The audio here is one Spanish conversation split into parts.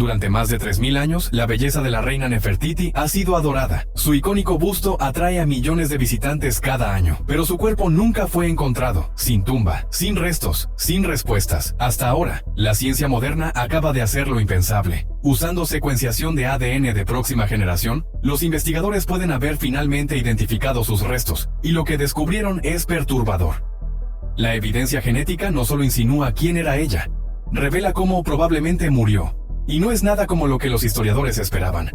Durante más de 3000 años, la belleza de la reina Nefertiti ha sido adorada. Su icónico busto atrae a millones de visitantes cada año, pero su cuerpo nunca fue encontrado, sin tumba, sin restos, sin respuestas. Hasta ahora, la ciencia moderna acaba de hacer lo impensable. Usando secuenciación de ADN de próxima generación, los investigadores pueden haber finalmente identificado sus restos, y lo que descubrieron es perturbador. La evidencia genética no solo insinúa quién era ella, revela cómo probablemente murió. Y no es nada como lo que los historiadores esperaban.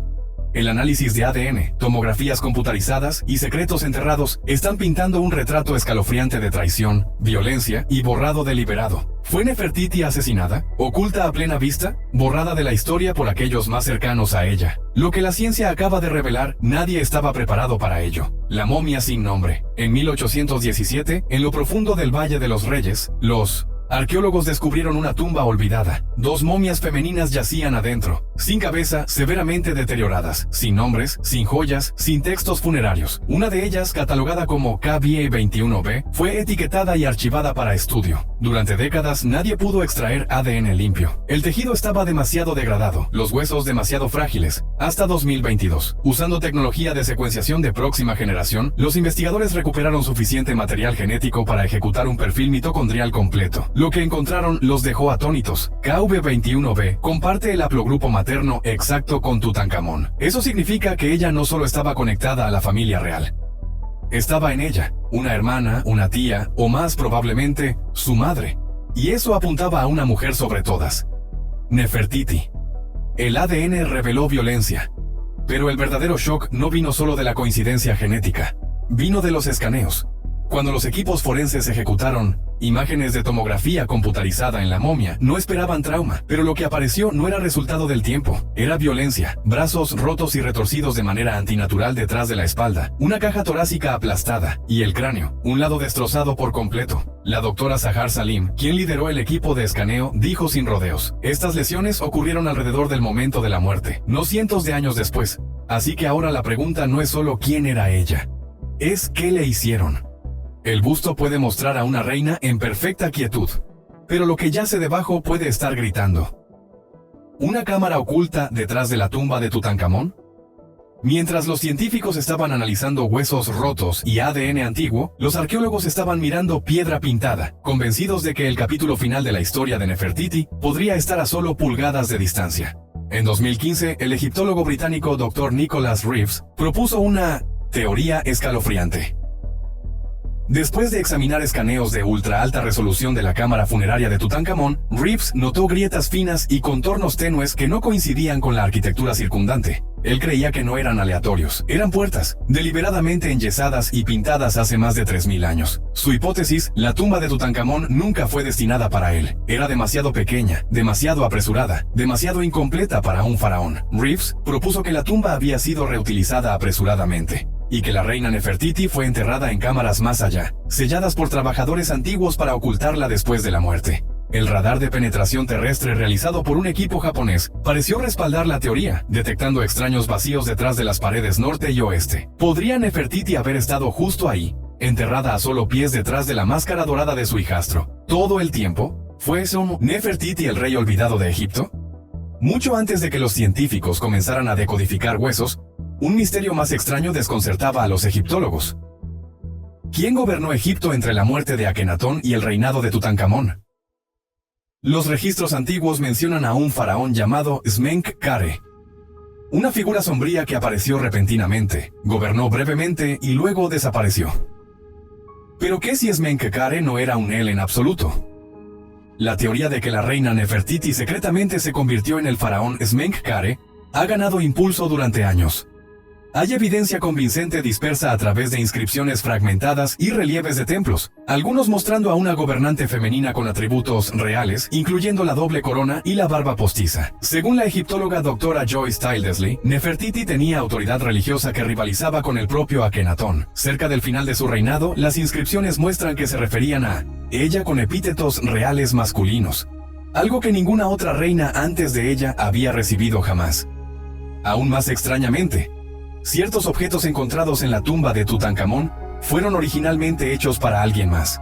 El análisis de ADN, tomografías computarizadas y secretos enterrados están pintando un retrato escalofriante de traición, violencia y borrado deliberado. ¿Fue Nefertiti asesinada? ¿Oculta a plena vista? ¿Borrada de la historia por aquellos más cercanos a ella? Lo que la ciencia acaba de revelar, nadie estaba preparado para ello. La momia sin nombre. En 1817, en lo profundo del Valle de los Reyes, los arqueólogos descubrieron una tumba olvidada. 2 momias femeninas yacían adentro, sin cabeza, severamente deterioradas, sin nombres, sin joyas, sin textos funerarios. Una de ellas, catalogada como KBA21B, fue etiquetada y archivada para estudio. Durante décadas nadie pudo extraer ADN limpio. El tejido estaba demasiado degradado, los huesos demasiado frágiles. Hasta 2022, usando tecnología de secuenciación de próxima generación, los investigadores recuperaron suficiente material genético para ejecutar un perfil mitocondrial completo. Lo que encontraron los dejó atónitos. KV21B comparte el haplogrupo materno exacto con Tutankamón. Eso significa que ella no solo estaba conectada a la familia real. Estaba en ella, una hermana, una tía, o más probablemente, su madre. Y eso apuntaba a una mujer sobre todas. Nefertiti. El ADN reveló violencia. Pero el verdadero shock no vino solo de la coincidencia genética. Vino de los escaneos. Cuando los equipos forenses ejecutaron imágenes de tomografía computarizada en la momia, no esperaban trauma, pero lo que apareció no era resultado del tiempo, era violencia, brazos rotos y retorcidos de manera antinatural detrás de la espalda, una caja torácica aplastada, y el cráneo, un lado destrozado por completo. La doctora Zahar Salim, quien lideró el equipo de escaneo, dijo sin rodeos: estas lesiones ocurrieron alrededor del momento de la muerte, no cientos de años después. Así que ahora la pregunta no es solo quién era ella, es qué le hicieron. El busto puede mostrar a una reina en perfecta quietud, pero lo que yace debajo puede estar gritando. ¿Una cámara oculta detrás de la tumba de Tutankamón? Mientras los científicos estaban analizando huesos rotos y ADN antiguo, los arqueólogos estaban mirando piedra pintada, convencidos de que el capítulo final de la historia de Nefertiti podría estar a solo pulgadas de distancia. En 2015, el egiptólogo británico Dr. Nicholas Reeves propuso una teoría escalofriante. Después de examinar escaneos de ultra alta resolución de la cámara funeraria de Tutankamón, Reeves notó grietas finas y contornos tenues que no coincidían con la arquitectura circundante. Él creía que no eran aleatorios, eran puertas, deliberadamente enyesadas y pintadas hace más de 3000 años. Su hipótesis, la tumba de Tutankamón nunca fue destinada para él. Era demasiado pequeña, demasiado apresurada, demasiado incompleta para un faraón. Reeves propuso que la tumba había sido reutilizada apresuradamente, y que la reina Nefertiti fue enterrada en cámaras más allá, selladas por trabajadores antiguos para ocultarla después de la muerte. El radar de penetración terrestre realizado por un equipo japonés pareció respaldar la teoría, detectando extraños vacíos detrás de las paredes norte y oeste. ¿Podría Nefertiti haber estado justo ahí, enterrada a solo pies detrás de la máscara dorada de su hijastro, todo el tiempo? ¿Fue eso Nefertiti el rey olvidado de Egipto? Mucho antes de que los científicos comenzaran a decodificar huesos, un misterio más extraño desconcertaba a los egiptólogos. ¿Quién gobernó Egipto entre la muerte de Akenatón y el reinado de Tutankamón? Los registros antiguos mencionan a un faraón llamado Smenkhkare, una figura sombría que apareció repentinamente, gobernó brevemente y luego desapareció. ¿Pero qué si Smenkhkare no era un él en absoluto? La teoría de que la reina Nefertiti secretamente se convirtió en el faraón Smenkhkare ha ganado impulso durante años. Hay evidencia convincente dispersa a través de inscripciones fragmentadas y relieves de templos, algunos mostrando a una gobernante femenina con atributos reales, incluyendo la doble corona y la barba postiza. Según la egiptóloga doctora Joyce Tildesley, Nefertiti tenía autoridad religiosa que rivalizaba con el propio Akenatón. Cerca del final de su reinado, las inscripciones muestran que se referían a ella con epítetos reales masculinos, algo que ninguna otra reina antes de ella había recibido jamás. Aún más extrañamente, ciertos objetos encontrados en la tumba de Tutankamón fueron originalmente hechos para alguien más.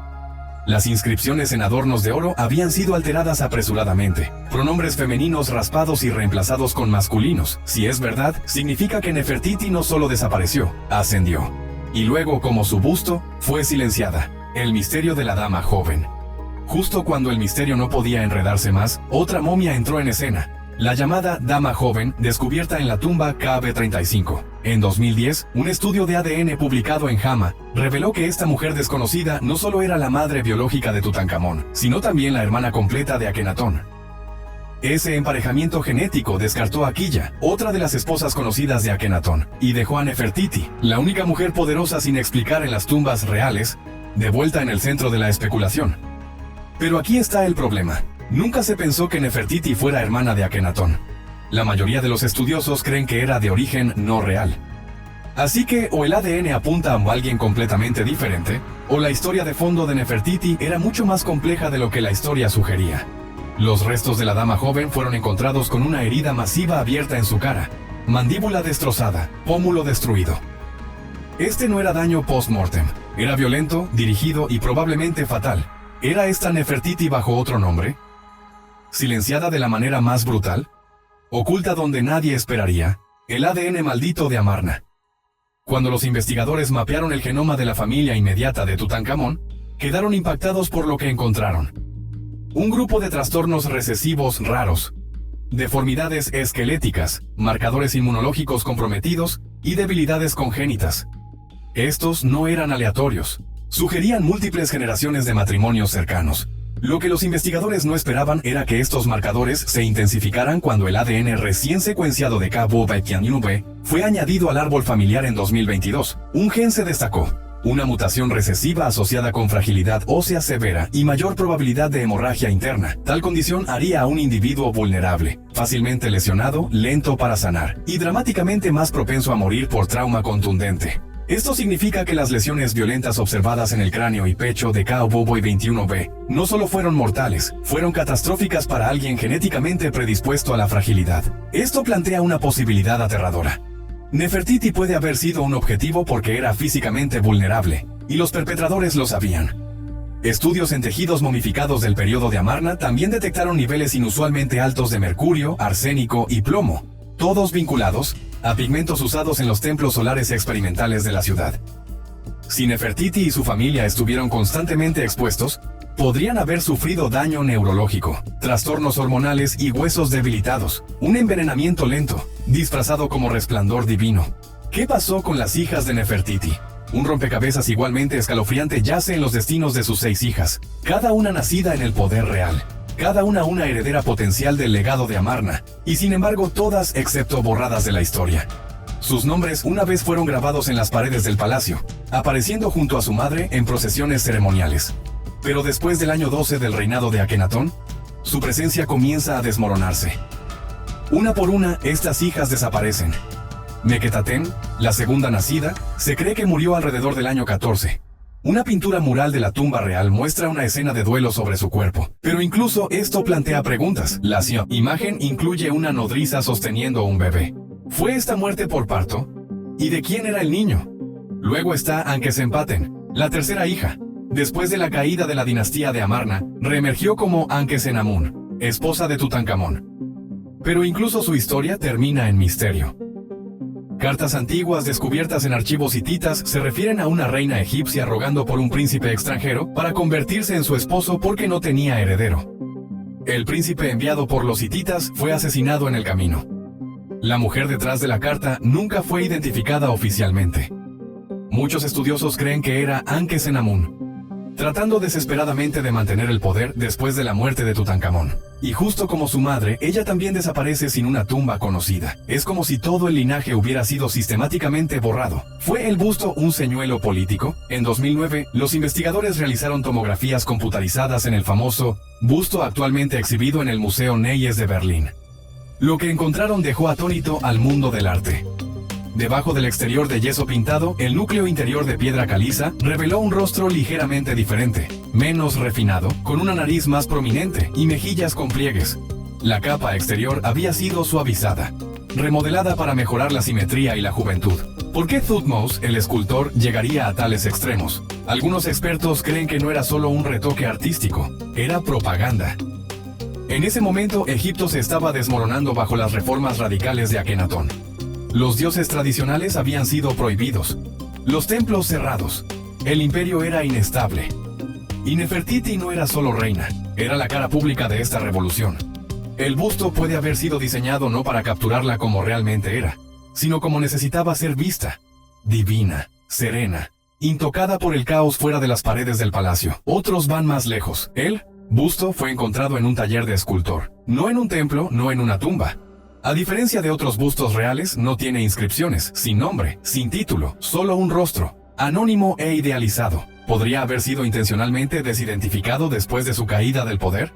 Las inscripciones en adornos de oro habían sido alteradas apresuradamente, pronombres femeninos raspados y reemplazados con masculinos. Si es verdad, significa que Nefertiti no solo desapareció, ascendió. Y luego, como su busto, fue silenciada. El misterio de la dama joven. Justo cuando el misterio no podía enredarse más, otra momia entró en escena. La llamada Dama Joven, descubierta en la tumba KB35. En 2010, un estudio de ADN publicado en JAMA reveló que esta mujer desconocida no solo era la madre biológica de Tutankamón, sino también la hermana completa de Akenatón. Ese emparejamiento genético descartó a Quilla, otra de las esposas conocidas de Akenatón, y dejó a Nefertiti, la única mujer poderosa sin explicar en las tumbas reales, de vuelta en el centro de la especulación. Pero aquí está el problema. Nunca se pensó que Nefertiti fuera hermana de Akenatón. La mayoría de los estudiosos creen que era de origen no real. Así que o el ADN apunta a alguien completamente diferente, o la historia de fondo de Nefertiti era mucho más compleja de lo que la historia sugería. Los restos de la dama joven fueron encontrados con una herida masiva abierta en su cara, mandíbula destrozada, pómulo destruido. Este no era daño post-mortem, era violento, dirigido y probablemente fatal. ¿Era esta Nefertiti bajo otro nombre? ¿Silenciada de la manera más brutal? ¿Oculta donde nadie esperaría? El ADN maldito de Amarna. Cuando los investigadores mapearon el genoma de la familia inmediata de Tutankamón, quedaron impactados por lo que encontraron. Un grupo de trastornos recesivos raros, deformidades esqueléticas, marcadores inmunológicos comprometidos y debilidades congénitas. Estos no eran aleatorios. Sugerían múltiples generaciones de matrimonios cercanos. Lo que los investigadores no esperaban era que estos marcadores se intensificaran cuando el ADN recién secuenciado de KB fue añadido al árbol familiar en 2022. Un gen se destacó, una mutación recesiva asociada con fragilidad ósea severa y mayor probabilidad de hemorragia interna. Tal condición haría a un individuo vulnerable, fácilmente lesionado, lento para sanar, y dramáticamente más propenso a morir por trauma contundente. Esto significa que las lesiones violentas observadas en el cráneo y pecho de KB21B no solo fueron mortales, fueron catastróficas para alguien genéticamente predispuesto a la fragilidad. Esto plantea una posibilidad aterradora. Nefertiti puede haber sido un objetivo porque era físicamente vulnerable, y los perpetradores lo sabían. Estudios en tejidos momificados del periodo de Amarna también detectaron niveles inusualmente altos de mercurio, arsénico y plomo, todos vinculados a pigmentos usados en los templos solares experimentales de la ciudad. Si Nefertiti y su familia estuvieron constantemente expuestos, podrían haber sufrido daño neurológico, trastornos hormonales y huesos debilitados, un envenenamiento lento, disfrazado como resplandor divino. ¿Qué pasó con las hijas de Nefertiti? Un rompecabezas igualmente escalofriante yace en los destinos de sus 6 hijas, cada una nacida en el poder real. Cada una heredera potencial del legado de Amarna, y sin embargo todas excepto borradas de la historia. Sus nombres una vez fueron grabados en las paredes del palacio, apareciendo junto a su madre en procesiones ceremoniales. Pero después del año 12 del reinado de Akenatón, su presencia comienza a desmoronarse. Una por una, estas hijas desaparecen. Mequetaten, la segunda nacida, se cree que murió alrededor del año 14. Una pintura mural de la tumba real muestra una escena de duelo sobre su cuerpo. Pero incluso esto plantea preguntas. La imagen incluye una nodriza sosteniendo un bebé. ¿Fue esta muerte por parto? ¿Y de quién era el niño? Luego está Ankesempaten, la tercera hija. Después de la caída de la dinastía de Amarna, reemergió como Ankesenamun, esposa de Tutankamón. Pero incluso su historia termina en misterio. Cartas antiguas descubiertas en archivos hititas se refieren a una reina egipcia rogando por un príncipe extranjero para convertirse en su esposo porque no tenía heredero. El príncipe enviado por los hititas fue asesinado en el camino. La mujer detrás de la carta nunca fue identificada oficialmente. Muchos estudiosos creen que era Ankesenamun, tratando desesperadamente de mantener el poder después de la muerte de Tutankamón. Y justo como su madre, ella también desaparece sin una tumba conocida. Es como si todo el linaje hubiera sido sistemáticamente borrado. ¿Fue el busto un señuelo político? En 2009, los investigadores realizaron tomografías computarizadas en el famoso busto actualmente exhibido en el Museo Neyes de Berlín. Lo que encontraron dejó atónito al mundo del arte. Debajo del exterior de yeso pintado, el núcleo interior de piedra caliza reveló un rostro ligeramente diferente, menos refinado, con una nariz más prominente y mejillas con pliegues. La capa exterior había sido suavizada, remodelada para mejorar la simetría y la juventud. ¿Por qué Thutmose, el escultor, llegaría a tales extremos? Algunos expertos creen que no era solo un retoque artístico, era propaganda. En ese momento, Egipto se estaba desmoronando bajo las reformas radicales de Akenatón. Los dioses tradicionales habían sido prohibidos, los templos cerrados, el imperio era inestable. Y Nefertiti no era solo reina, era la cara pública de esta revolución. El busto puede haber sido diseñado no para capturarla como realmente era, sino como necesitaba ser vista, divina, serena, intocada por el caos fuera de las paredes del palacio. Otros van más lejos. El busto fue encontrado en un taller de escultor, no en un templo, no en una tumba. A diferencia de otros bustos reales, no tiene inscripciones, sin nombre, sin título, solo un rostro, anónimo e idealizado. ¿Podría haber sido intencionalmente desidentificado después de su caída del poder?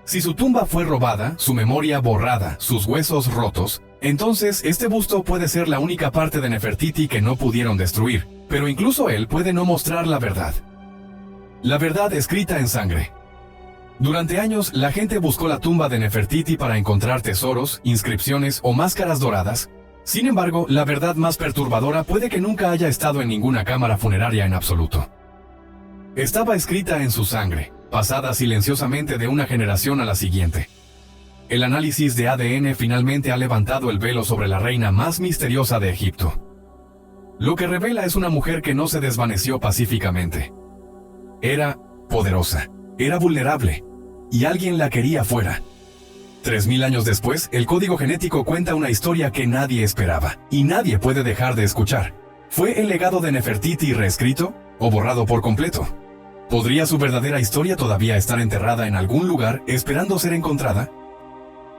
Si su tumba fue robada, su memoria borrada, sus huesos rotos, entonces este busto puede ser la única parte de Nefertiti que no pudieron destruir, pero incluso él puede no mostrar la verdad. La verdad escrita en sangre. Durante años, la gente buscó la tumba de Nefertiti para encontrar tesoros, inscripciones o máscaras doradas. Sin embargo, la verdad más perturbadora puede que nunca haya estado en ninguna cámara funeraria en absoluto. Estaba escrita en su sangre, pasada silenciosamente de una generación a la siguiente. El análisis de ADN finalmente ha levantado el velo sobre la reina más misteriosa de Egipto. Lo que revela es una mujer que no se desvaneció pacíficamente. Era poderosa, era vulnerable, y alguien la quería fuera. 3000 años después, el código genético cuenta una historia que nadie esperaba, y nadie puede dejar de escuchar. ¿Fue el legado de Nefertiti reescrito o borrado por completo? ¿Podría su verdadera historia todavía estar enterrada en algún lugar esperando ser encontrada?